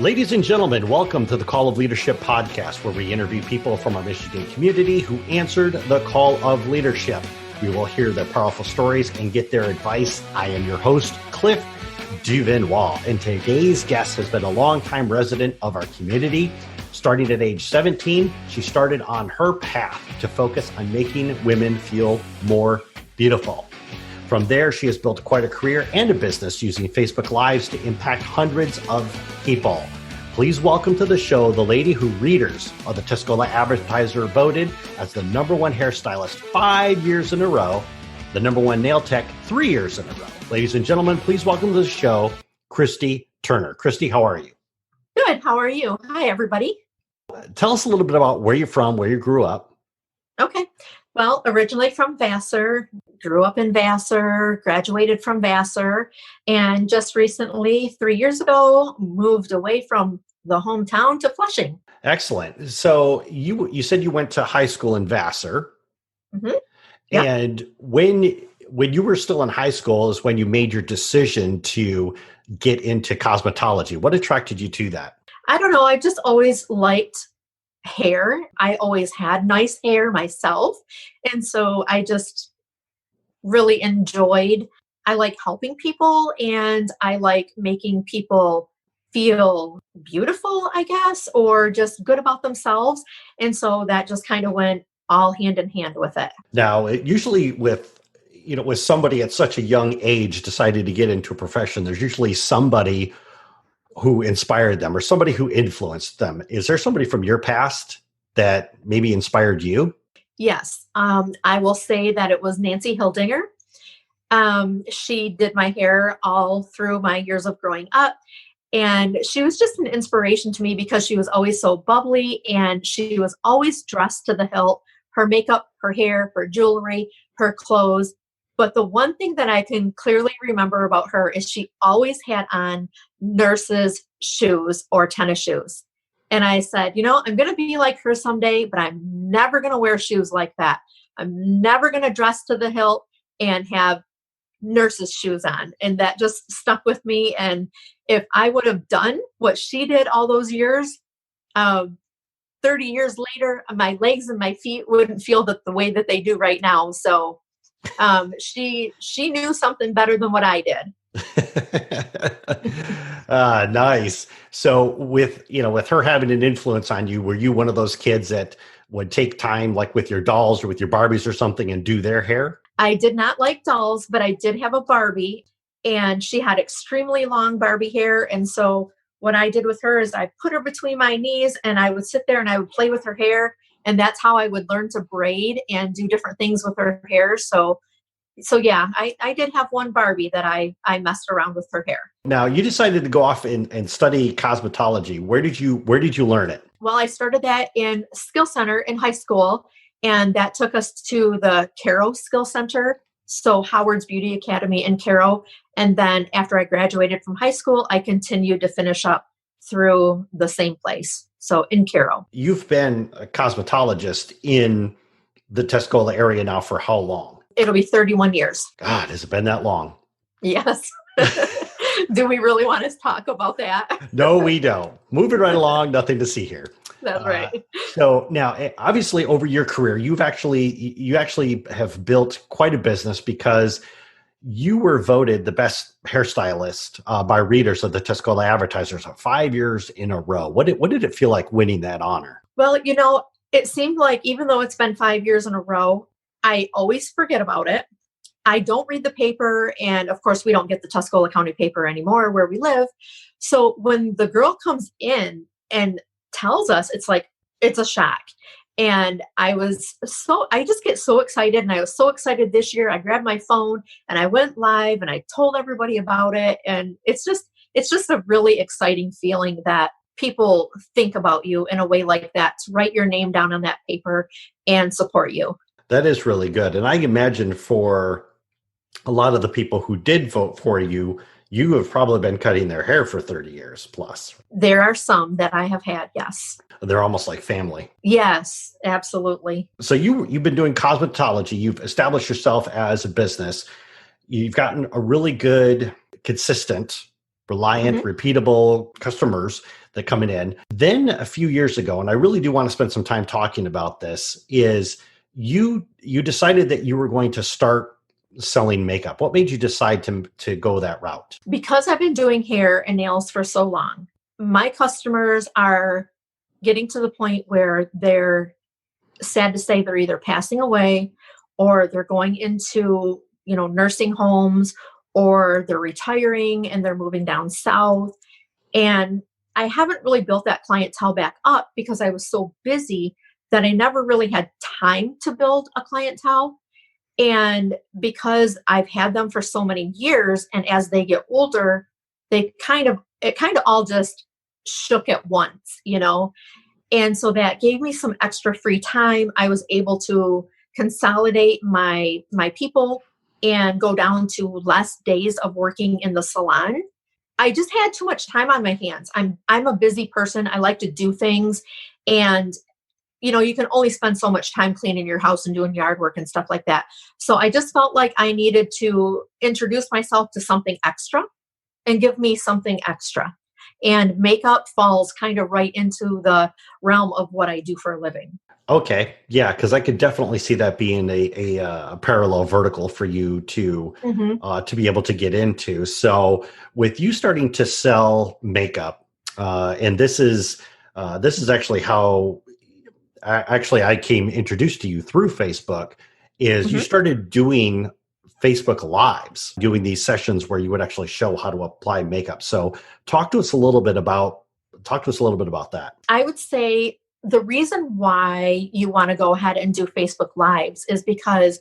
Ladies and gentlemen, welcome to the Call of Leadership podcast, where we interview people from our Michigan community who answered the call of leadership. We will hear their powerful stories and get their advice. I am your host, Cliff Duvenois, and today's guest has been a longtime resident of our community. Starting at age 17, she started on her path to focus on making women feel more beautiful. From there, she has built quite a career and a business using Facebook Lives to impact hundreds of people. Please welcome to the show the lady who readers of the Tuscola Advertiser voted as the #1 hairstylist 5 years in a row, the #1 nail tech 3 years in a row. Ladies and gentlemen, please welcome to the show, Kristi Turner. Kristi, how are you? Good. How are you? Hi, everybody. Tell us a little bit about where you're from, where you grew up. Okay. Well, originally from Vassar, grew up in Vassar, graduated from Vassar, and just recently, 3 years ago, moved away from the hometown to Flushing. Excellent. So you said you went to high school in Vassar. Mm-hmm. Yeah. And when you were still in high school is when you made your decision to get into cosmetology. What attracted you to that? I don't know. I've just always liked hair. I always had nice hair myself. And so I just really I like helping people, and I like making people feel beautiful, I guess, or just good about themselves. And so that just kind of went all hand in hand with it. Now, usually with somebody at such a young age decided to get into a profession, there's usually somebody who inspired them or somebody who influenced them. Is there somebody from your past that maybe inspired you? Yes. I will say that it was Nancy Hildinger. She did my hair all through my years of growing up. And she was just an inspiration to me because she was always so bubbly and she was always dressed to the hilt. Her makeup, her hair, her jewelry, her clothes. But the one thing that I can clearly remember about her is she always had on nurse's shoes or tennis shoes. And I said, I'm going to be like her someday, but I'm never going to wear shoes like that. I'm never going to dress to the hilt and have nurse's shoes on. And that just stuck with me. And if I would have done what she did all those years, 30 years later, my legs and my feet wouldn't feel the way that they do right now. So she knew something better than what I did. Nice. So with her having an influence on you, were you one of those kids that would take time, like with your dolls or with your Barbies or something, and do their hair? I did not like dolls, but I did have a Barbie, and she had extremely long Barbie hair. And so what I did with her is I put her between my knees and I would sit there and I would play with her hair. And that's how I would learn to braid and do different things with her hair. So yeah, I did have one Barbie that I messed around with her hair. Now, you decided to go off and study cosmetology. Where did you learn it? Well, I started that in Skill Center in high school, and that took us to the Caro Skill Center, so Howard's Beauty Academy in Caro. And then after I graduated from high school, I continued to finish up through the same place, so in Caro. You've been a cosmetologist in the Tuscola area now for how long? It'll be 31 years. God, has it been that long? Yes. Do we really want to talk about that? No, we don't. Moving right along, nothing to see here. That's right. So now, obviously, over your career, you actually have built quite a business because you were voted the best hairstylist by readers of the Tuscola Advertisers 5 years in a row. What did it feel like winning that honor? Well, it seemed like even though it's been 5 years in a row, I always forget about it. I don't read the paper. And of course, we don't get the Tuscola County paper anymore where we live. So when the girl comes in and tells us, it's a shock. And I just get so excited. And I was so excited this year. I grabbed my phone and I went live and I told everybody about it. And it's just a really exciting feeling that people think about you in a way like that, to write your name down on that paper and support you. That is really good. And I imagine for a lot of the people who did vote for you, you have probably been cutting their hair for 30 years plus. There are some that I have had, yes. They're almost like family. Yes, absolutely. So you've been doing cosmetology. You've established yourself as a business. You've gotten a really good, consistent reliant, repeatable customers that coming in. Then a few years ago, and I really do want to spend some time talking about this, is you decided that you were going to start selling makeup. What made you decide to go that route? Because I've been doing hair and nails for so long, my customers are getting to the point where they're sad to say they're either passing away or they're going into, nursing homes, or they're retiring and they're moving down south. And I haven't really built that clientele back up because I was so busy that I never really had time to build a clientele. And because I've had them for so many years, and as they get older, it kind of all just shook at once, And so that gave me some extra free time. I was able to consolidate my people and go down to less days of working in the salon. I just had too much time on my hands. I'm a busy person. I like to do things, and you can only spend so much time cleaning your house and doing yard work and stuff like that. So I just felt like I needed to introduce myself to something extra and give me something extra. And makeup falls kind of right into the realm of what I do for a living. Okay. Yeah, because I could definitely see that being a parallel vertical for you to be able to get into. So with you starting to sell makeup, and this is actually how I came introduced to you through Facebook, is you started doing Facebook Lives, doing these sessions where you would actually show how to apply makeup. So talk to us a little bit about that. I would say the reason why you want to go ahead and do Facebook Lives is because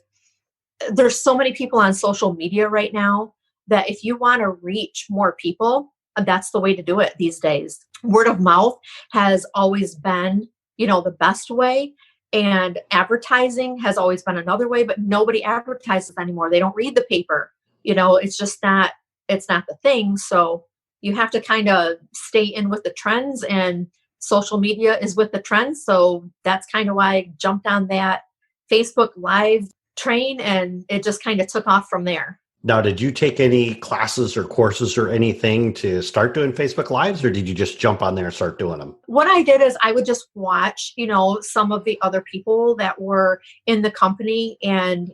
there's so many people on social media right now that if you want to reach more people, that's the way to do it these days. Word of mouth has always been, the best way. And advertising has always been another way, but nobody advertises anymore. They don't read the paper. It's just not, it's not the thing. So you have to kind of stay in with the trends, and social media is with the trends. So that's kind of why I jumped on that Facebook Live train, and it just kind of took off from there. Now, did you take any classes or courses or anything to start doing Facebook Lives, or did you just jump on there and start doing them? What I did is I would just watch, some of the other people that were in the company and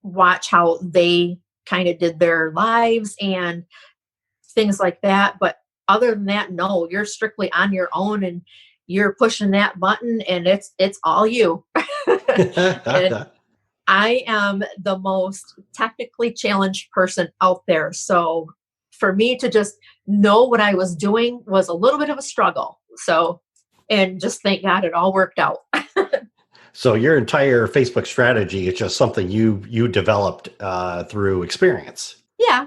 watch how they kind of did their lives and things like that. But other than that, no, you're strictly on your own, and you're pushing that button, and it's all you. I am the most technically challenged person out there. So for me to just know what I was doing was a little bit of a struggle. So, and just thank God it all worked out. So your entire Facebook strategy is just something you developed through experience. Yeah.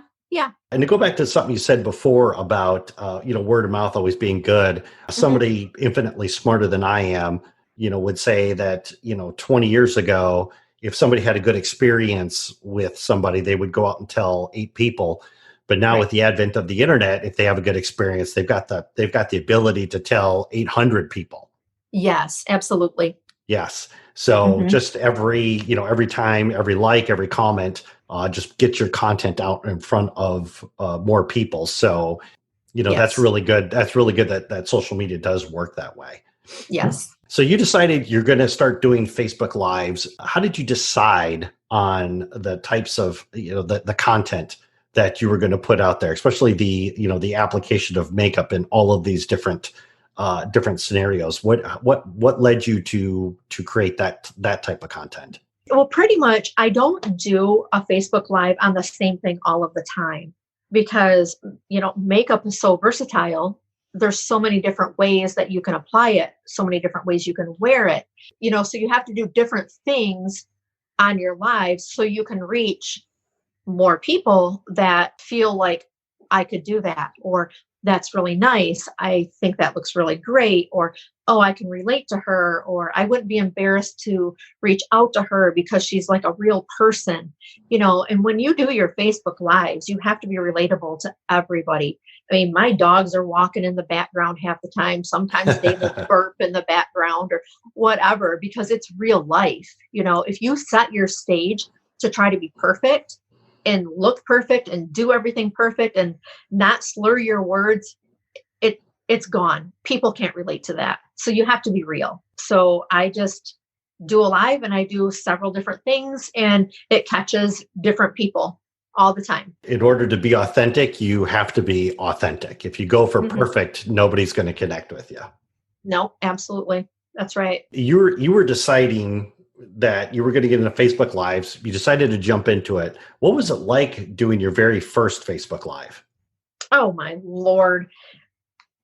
And to go back to something you said before about, word of mouth always being good, somebody infinitely smarter than I am, would say that, 20 years ago, if somebody had a good experience with somebody, they would go out and tell 8 people. But now with the advent of the internet, if they have a good experience, they've got the ability to tell 800 people. Yes, absolutely. Yes. So just every time, every like, every comment, just get your content out in front of more people. So, that's really good. That's really good that social media does work that way. Yes. So you decided you're going to start doing Facebook Lives. How did you decide on the types of, the content that you were going to put out there, especially the application of makeup in all of these different scenarios? What led you to create that type of content? Well, pretty much I don't do a Facebook Live on the same thing all of the time because, makeup is so versatile. There's so many different ways that you can apply it, so many different ways you can wear it, so you have to do different things on your lives so you can reach more people that feel like I could do that, or that's really nice. I think that looks really great, or, oh, I can relate to her, or I wouldn't be embarrassed to reach out to her because she's like a real person, and when you do your Facebook Lives, you have to be relatable to everybody. I mean, my dogs are walking in the background half the time. Sometimes they will burp in the background or whatever, because it's real life. If you set your stage to try to be perfect, and look perfect and do everything perfect and not slur your words, it's gone. People can't relate to that. So you have to be real. So I just do a live and I do several different things and it catches different people all the time. In order to be authentic, you have to be authentic. If you go for perfect, nobody's going to connect with you. No, absolutely. That's right. You were deciding that you were going to get into Facebook Lives. You decided to jump into it. What was it like doing your very first Facebook Live? Oh my Lord.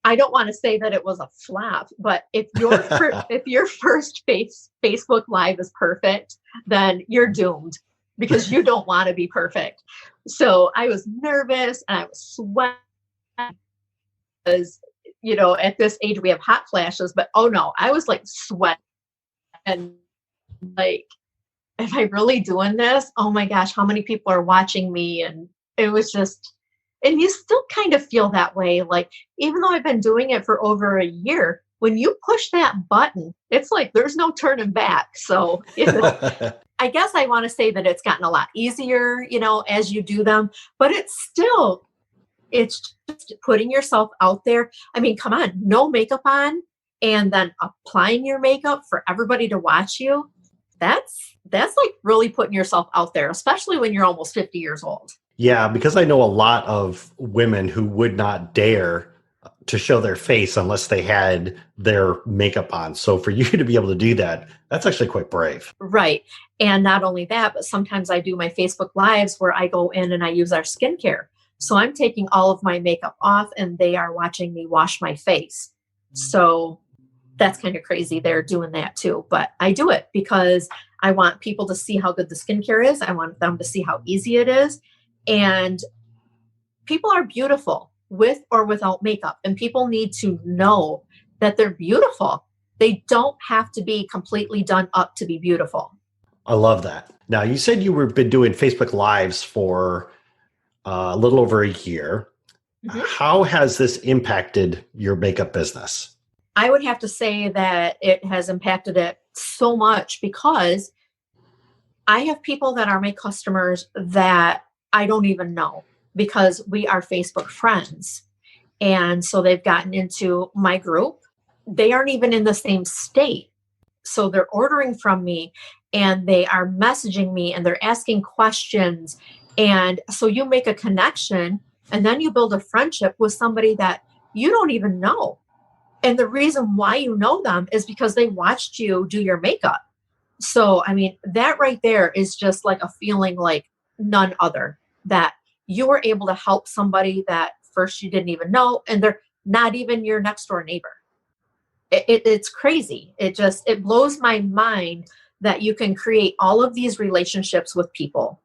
I don't want to say that it was a flop, but if your first Facebook Live is perfect, then you're doomed because you don't want to be perfect. So I was nervous and I was sweating because, at this age we have hot flashes, but oh no, I was like sweating and like, am I really doing this? Oh my gosh, how many people are watching me? And it was just, and you still kind of feel that way. Like, even though I've been doing it for over a year, when you push that button, it's like there's no turning back. So I guess I want to say that it's gotten a lot easier, as you do them, but it's just putting yourself out there. I mean, come on, no makeup on and then applying your makeup for everybody to watch you. That's like really putting yourself out there, especially when you're almost 50 years old. Yeah, because I know a lot of women who would not dare to show their face unless they had their makeup on. So for you to be able to do that, that's actually quite brave. Right. And not only that, but sometimes I do my Facebook Lives where I go in and I use our skincare. So I'm taking all of my makeup off and they are watching me wash my face. So that's kind of crazy. They're doing that too. But I do it because I want people to see how good the skincare is. I want them to see how easy it is. And people are beautiful with or without makeup. And people need to know that they're beautiful. They don't have to be completely done up to be beautiful. I love that. Now, you said you were been doing Facebook Lives for a little over a year. Mm-hmm. How has this impacted your makeup business? I would have to say that it has impacted it so much because I have people that are my customers that I don't even know because we are Facebook friends. And so they've gotten into my group. They aren't even in the same state. So they're ordering from me and they are messaging me and they're asking questions. And so you make a connection and then you build a friendship with somebody that you don't even know. And the reason why you know them is because they watched you do your makeup. So, I mean, that right there is just like a feeling like none other, that you were able to help somebody that first you didn't even know, and they're not even your next door neighbor. It's crazy. It blows my mind that you can create all of these relationships with people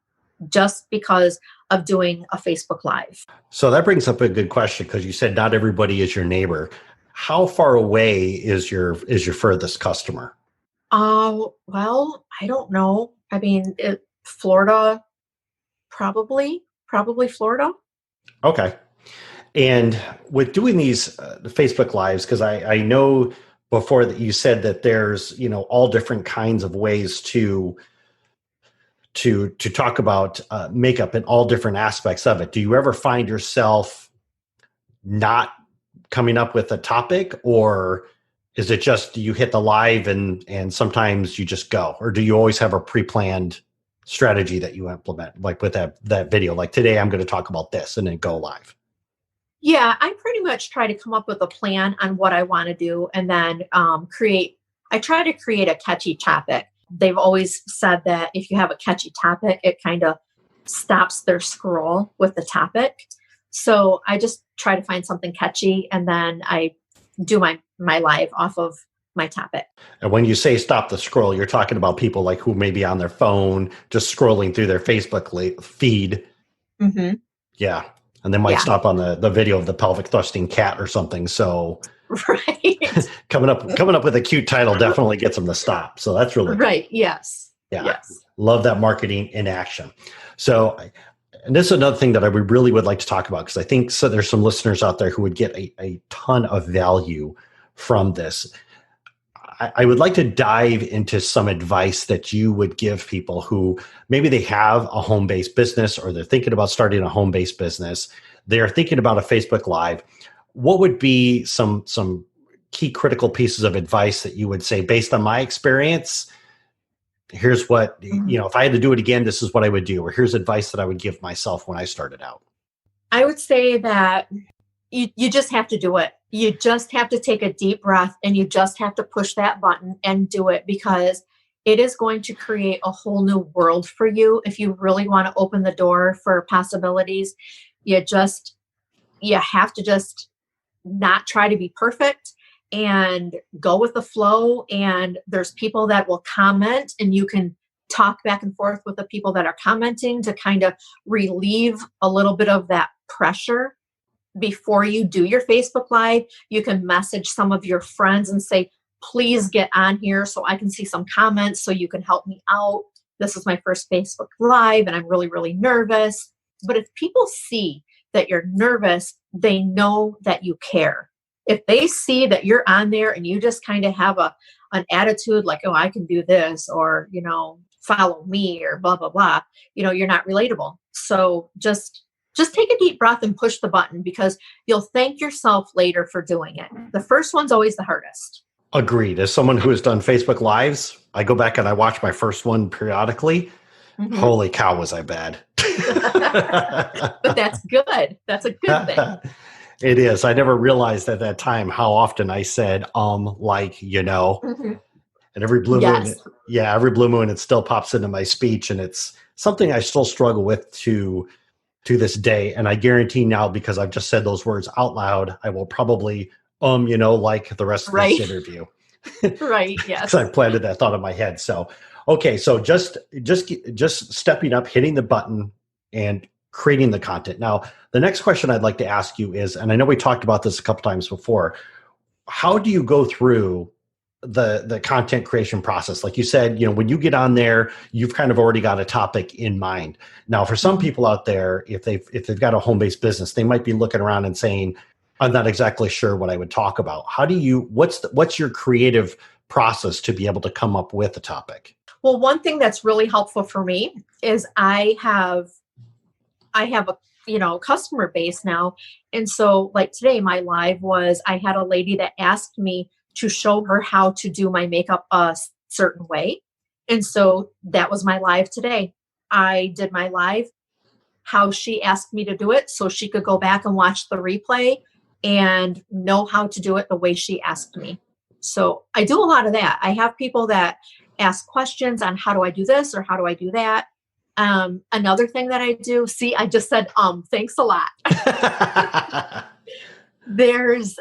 just because of doing a Facebook Live. So that brings up a good question because you said not everybody is your neighbor. How far away is your furthest customer? Well, I don't know. I mean, Florida, probably Florida. Okay. And with doing these Facebook Lives, because I know before that you said that there's, all different kinds of ways to talk about makeup and all different aspects of it. Do you ever find yourself not coming up with a topic, or is it just you hit the live and sometimes you just go? Or do you always have a pre-planned strategy that you implement, like with that video, like today I'm going to talk about this and then go live? Yeah, I pretty much try to come up with a plan on what I want to do and then I try to create a catchy topic. They've always said that if you have a catchy topic, it kind of stops their scroll with the topic. So I just try to find something catchy and then I do my live off of my topic. And when you say stop the scroll, you're talking about people like who may be on their phone, just scrolling through their Facebook feed. Mm-hmm. Yeah. And they might stop on the video of the pelvic thrusting cat or something. So right. coming up with a cute title definitely gets them to stop. So that's really right. Cool. Yes. Yeah. Yes. Love that marketing in action. So, and this is another thing that I really would like to talk about, because I think so there's some listeners out there who would get a ton of value from this. I would like to dive into some advice that you would give people who maybe they have a home-based business or they're thinking about starting a home-based business. They're thinking about a Facebook Live. What would be some key critical pieces of advice that you would say, based on my experience, here's what, if I had to do it again, this is what I would do, or here's advice that I would give myself when I started out? I would say that you just have to do it. You just have to take a deep breath and you just have to push that button and do it, because it is going to create a whole new world for you. If you really want to open the door for possibilities, you have to just not try to be perfect and go with the flow. And there's people that will comment and you can talk back and forth with the people that are commenting to kind of relieve a little bit of that pressure. Before you do your Facebook Live, you can message some of your friends and say, please get on here so I can see some comments so you can help me out. This is my first Facebook Live and I'm really, really nervous. But if people see that you're nervous, they know that you care. If they see that you're on there and you just kind of have an attitude like, oh, I can do this, or, follow me, or blah, blah, blah, you're not relatable. So just take a deep breath and push the button, because you'll thank yourself later for doing it. The first one's always the hardest. Agreed. As someone who has done Facebook Lives, I go back and I watch my first one periodically. Mm-hmm. Holy cow, was I bad. But that's good. That's a good thing. It is. I never realized at that time how often I said, mm-hmm. And every blue moon, every blue moon, it still pops into my speech. And it's something I still struggle with to this day. And I guarantee now, because I've just said those words out loud, I will probably, like the rest of this interview. Right. Yes. Because I planted that thought in my head. So, okay. So just stepping up, hitting the button and creating the content. Now, the next question I'd like to ask you is, and I know we talked about this a couple times before, how do you go through the content creation process? Like you said, when you get on there, you've kind of already got a topic in mind. Now, for some people out there, if they've got a home-based business, they might be looking around and saying, I'm not exactly sure what I would talk about. What's your creative process to be able to come up with a topic? Well, one thing that's really helpful for me is I have a customer base now. And so like today, my live was, I had a lady that asked me to show her how to do my makeup a certain way. And so that was my live today. I did my live how she asked me to do it, so she could go back and watch the replay and know how to do it the way she asked me. So I do a lot of that. I have people that ask questions on how do I do this or how do I do that. Another thing that I do, I just said, thanks a lot. There's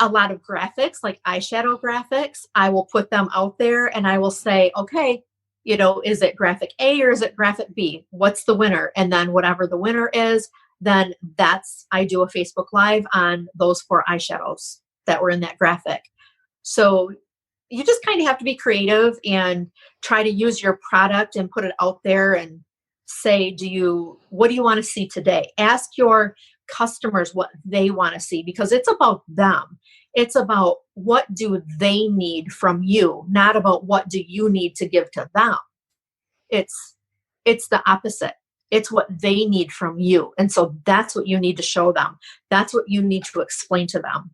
a lot of graphics, like eyeshadow graphics. I will put them out there and I will say, okay, is it graphic A or is it graphic B? What's the winner? And then whatever the winner is, then I do a Facebook Live on those 4 eyeshadows that were in that graphic. So you just kind of have to be creative and try to use your product and put it out there and say, what do you want to see today? Ask your customers what they want to see, because it's about them. It's about what do they need from you, not about what do you need to give to them. It's the opposite. It's what they need from you. And so that's what you need to show them. That's what you need to explain to them.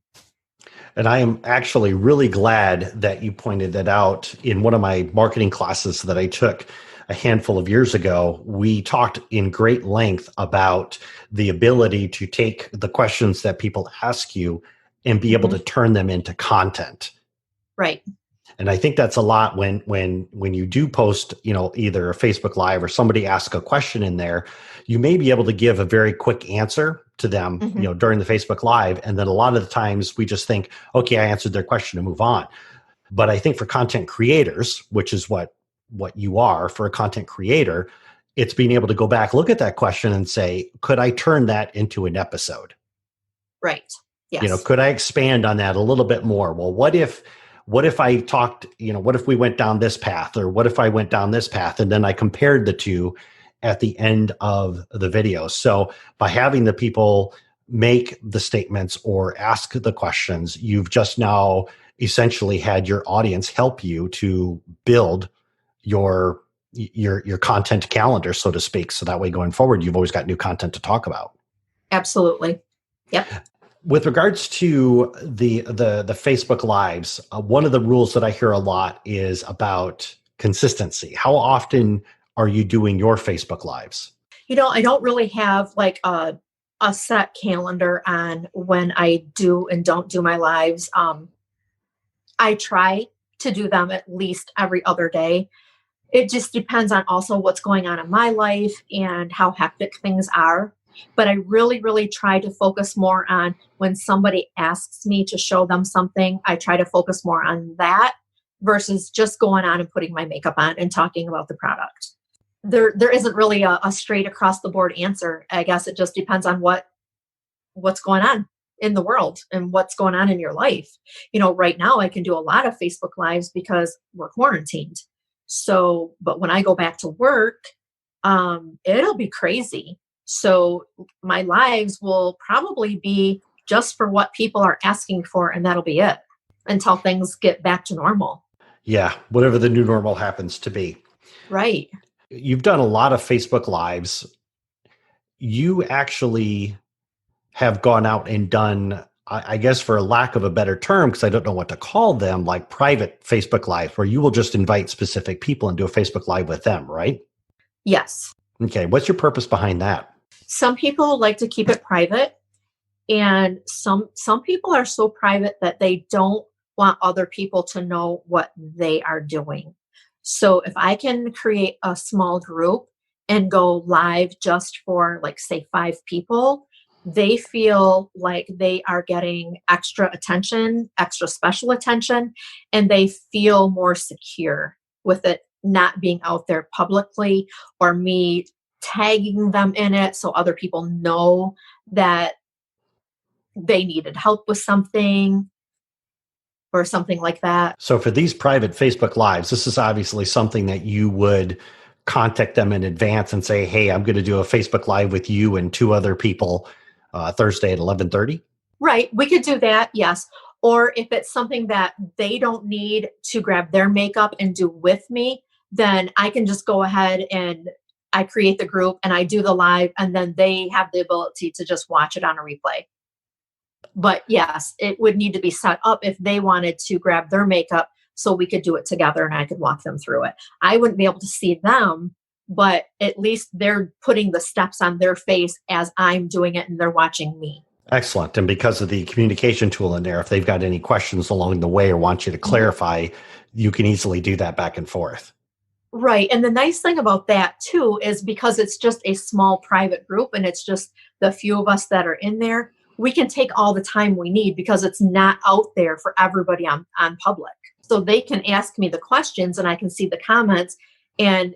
And I am actually really glad that you pointed that out. In one of my marketing classes that I took a handful of years ago, we talked in great length about the ability to take the questions that people ask you and be able to turn them into content. Right. And I think that's a lot when you do post, either a Facebook Live or somebody asks a question in there, you may be able to give a very quick answer to them, during the Facebook Live. And then a lot of the times we just think, okay, I answered their question and move on. But I think for content creators, which is what you are for a content creator, it's being able to go back, look at that question and say, could I turn that into an episode? Right. Yes. Could I expand on that a little bit more? Well, what if I talked, what if we went down this path, or what if I went down this path? And then I compared the two at the end of the video. So by having the people make the statements or ask the questions, you've just now essentially had your audience help you to build your content calendar, so to speak. So that way going forward, you've always got new content to talk about. Absolutely. Yep. With regards to the Facebook Lives, one of the rules that I hear a lot is about consistency. How often are you doing your Facebook Lives? I don't really have like a set calendar on when I do and don't do my lives. I try to do them at least every other day. It just depends on also what's going on in my life and how hectic things are. But I really, really try to focus more on when somebody asks me to show them something, I try to focus more on that versus just going on and putting my makeup on and talking about the product. There isn't really a straight across the board answer. I guess it just depends on what's going on in the world and what's going on in your life. Right now I can do a lot of Facebook Lives because we're quarantined. So, but when I go back to work, it'll be crazy. So my lives will probably be just for what people are asking for, and that'll be it until things get back to normal. Yeah, whatever the new normal happens to be. Right. You've done a lot of Facebook Lives. You actually have gone out and done, I guess for a lack of a better term, because I don't know what to call them, like private Facebook Live, where you will just invite specific people and do a Facebook Live with them, right? Yes. Okay. What's your purpose behind that? Some people like to keep it private, and some people are so private that they don't want other people to know what they are doing. So if I can create a small group and go live just for like say 5 people, they feel like they are getting extra attention, extra special attention, and they feel more secure with it not being out there publicly or me tagging them in it so other people know that they needed help with something or something like that. So for these private Facebook Lives, this is obviously something that you would contact them in advance and say, hey, I'm going to do a Facebook Live with you and 2 other people Thursday at 11:30. Right. We could do that. Yes. Or if it's something that they don't need to grab their makeup and do with me, then I can just go ahead and I create the group and I do the live, and then they have the ability to just watch it on a replay. But yes, it would need to be set up if they wanted to grab their makeup so we could do it together and I could walk them through it. I wouldn't be able to see them, but at least they're putting the steps on their face as I'm doing it and they're watching me. Excellent. And because of the communication tool in there, if they've got any questions along the way or want you to clarify, you can easily do that back and forth. Right. And the nice thing about that too is because it's just a small private group and it's just the few of us that are in there, we can take all the time we need because it's not out there for everybody on public. So they can ask me the questions and I can see the comments. And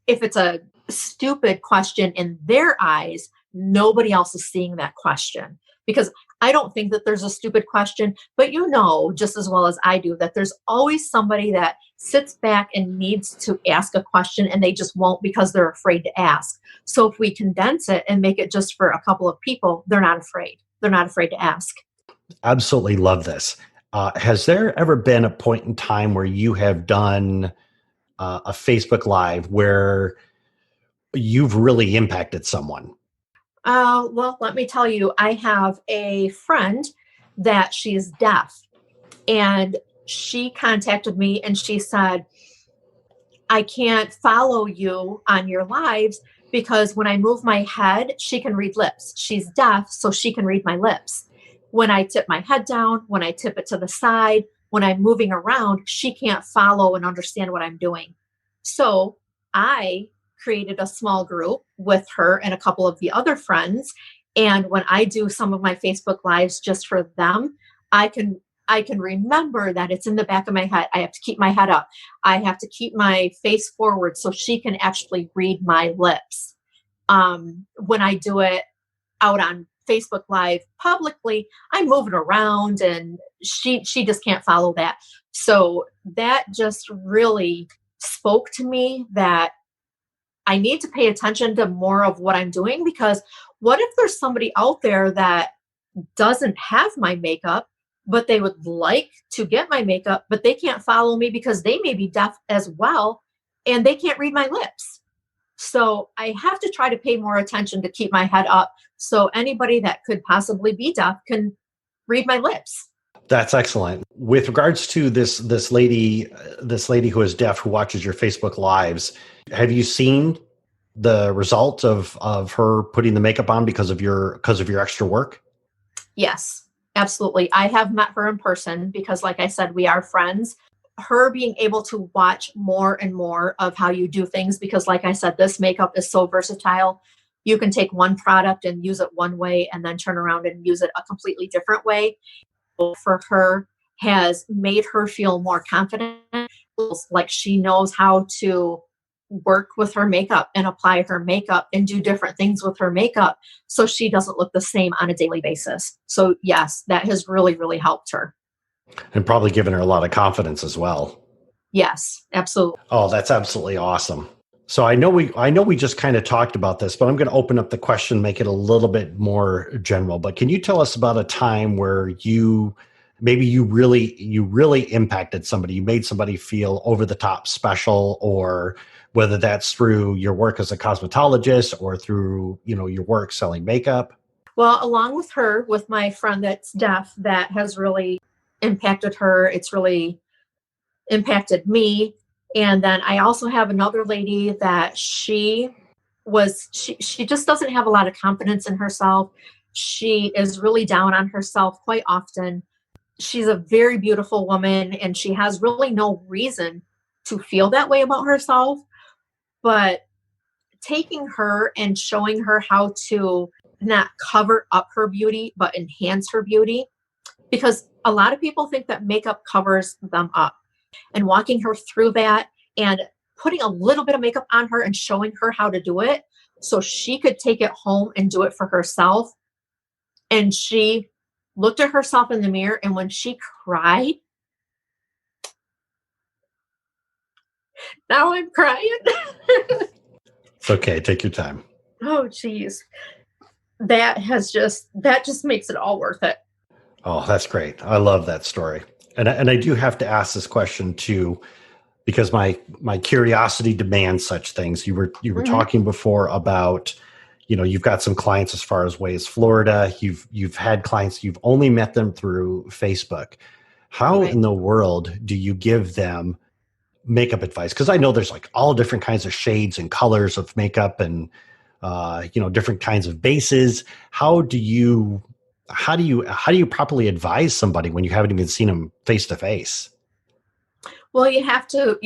if it's a stupid question in their eyes, nobody else is seeing that question. Because I don't think that there's a stupid question, but just as well as I do that there's always somebody that sits back and needs to ask a question and they just won't because they're afraid to ask. So if we condense it and make it just for a couple of people, they're not afraid. They're not afraid to ask. Absolutely love this. Has there ever been a point in time where you have done a Facebook Live where you've really impacted someone? Well, let me tell you, I have a friend that she's deaf, and she contacted me and she said, I can't follow you on your lives because when I move my head, she can read lips. She's deaf, so she can read my lips. When I tip my head down, when I tip it to the side, when I'm moving around, she can't follow and understand what I'm doing. So I created a small group with her and a couple of the other friends. And when I do some of my Facebook Lives just for them, I can remember that it's in the back of my head. I have to keep my head up. I have to keep my face forward so she can actually read my lips. When I do it out on Facebook Live publicly, I'm moving around and she just can't follow that. So that just really spoke to me that I need to pay attention to more of what I'm doing, because what if there's somebody out there that doesn't have my makeup, but they would like to get my makeup, but they can't follow me because they may be deaf as well and they can't read my lips. So I have to try to pay more attention to keep my head up so anybody that could possibly be deaf can read my lips. That's excellent. With regards to this lady who is deaf who watches your Facebook lives, have you seen the result of her putting the makeup on because of your extra work? Yes, absolutely. I have met her in person because, like I said, we are friends. Her being able to watch more and more of how you do things, because like I said, this makeup is so versatile. You can take one product and use it one way and then turn around and use it a completely different way. For her has made her feel more confident, like she knows how to work with her makeup and apply her makeup and do different things with her makeup so she doesn't look the same on a daily basis. So yes, that has really, really helped her. And probably given her a lot of confidence as well. Yes, absolutely. Oh, that's absolutely awesome. So I know we just kind of talked about this, but I'm going to open up the question, make it a little bit more general. But can you tell us about a time where you really impacted somebody, you made somebody feel over the top special, or whether that's through your work as a cosmetologist or through, your work selling makeup? Well, along with her, with my friend that's deaf, that has really impacted her. It's really impacted me. And then I also have another lady that she just doesn't have a lot of confidence in herself. She is really down on herself quite often. She's a very beautiful woman and she has really no reason to feel that way about herself. But taking her and showing her how to not cover up her beauty, but enhance her beauty, because a lot of people think that makeup covers them up, and walking her through that and putting a little bit of makeup on her and showing her how to do it so she could take it home and do it for herself. And she looked at herself in the mirror, and when she cried, now I'm crying. It's okay. Take your time. Oh, geez. That just makes it all worth it. Oh, that's great. I love that story. And I do have to ask this question too, because my curiosity demands such things. You were Mm-hmm. talking before about, you've got some clients as far as way as Florida. You've had clients, you've only met them through Facebook. How Right. in the world do you give them makeup advice? Because I know there's like all different kinds of shades and colors of makeup and different kinds of bases. How do you properly advise somebody when you haven't even seen them face to face? Well, you have to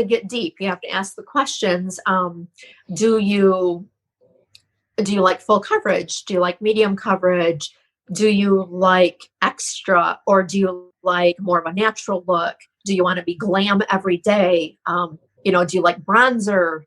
get deep. You have to ask the questions. Do you like full coverage? Do you like medium coverage? Do you like extra, or do you like more of a natural look? Do you want to be glam every day? Do you like bronzer?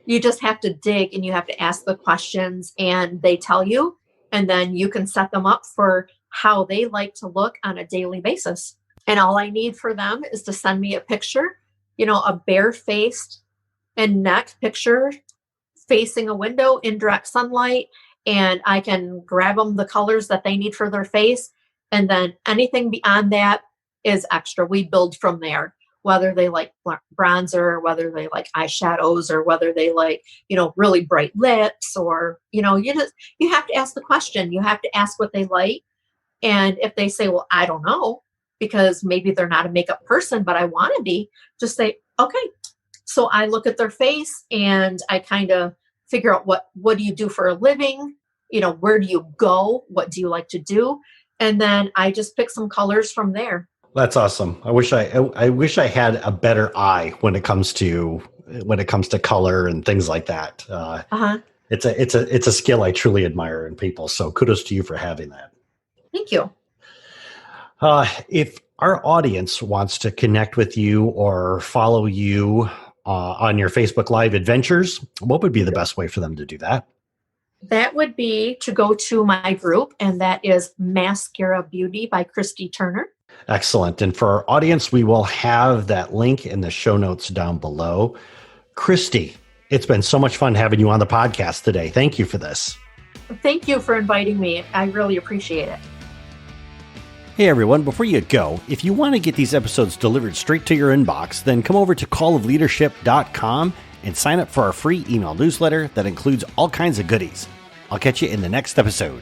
You just have to dig and you have to ask the questions, and they tell you, and then you can set them up for how they like to look on a daily basis. And all I need for them is to send me a picture, a bare-faced and neck picture facing a window in direct sunlight, and I can grab them the colors that they need for their face. And then anything beyond that is extra. We build from there, whether they like bronzer, whether they like eyeshadows, or whether they like, really bright lips, or, you have to ask the question. You have to ask what they like. And if they say, well, I don't know, because maybe they're not a makeup person, but I want to be, just say, okay. So I look at their face and I kind of figure out what do you do for a living? Where do you go? What do you like to do? And then I just pick some colors from there. That's awesome. I wish I had a better eye when it comes to color and things like that. It's a skill I truly admire in people. So kudos to you for having that. Thank you. If our audience wants to connect with you or follow you on your Facebook Live adventures, what would be the best way for them to do that? That would be to go to my group, and that is Mascara Beauty by Kristi Turner. Excellent. And for our audience, we will have that link in the show notes down below. Kristi, it's been so much fun having you on the podcast today. Thank you for this. Thank you for inviting me. I really appreciate it. Hey everyone, before you go, if you want to get these episodes delivered straight to your inbox, then come over to callofleadership.com and sign up for our free email newsletter that includes all kinds of goodies. I'll catch you in the next episode.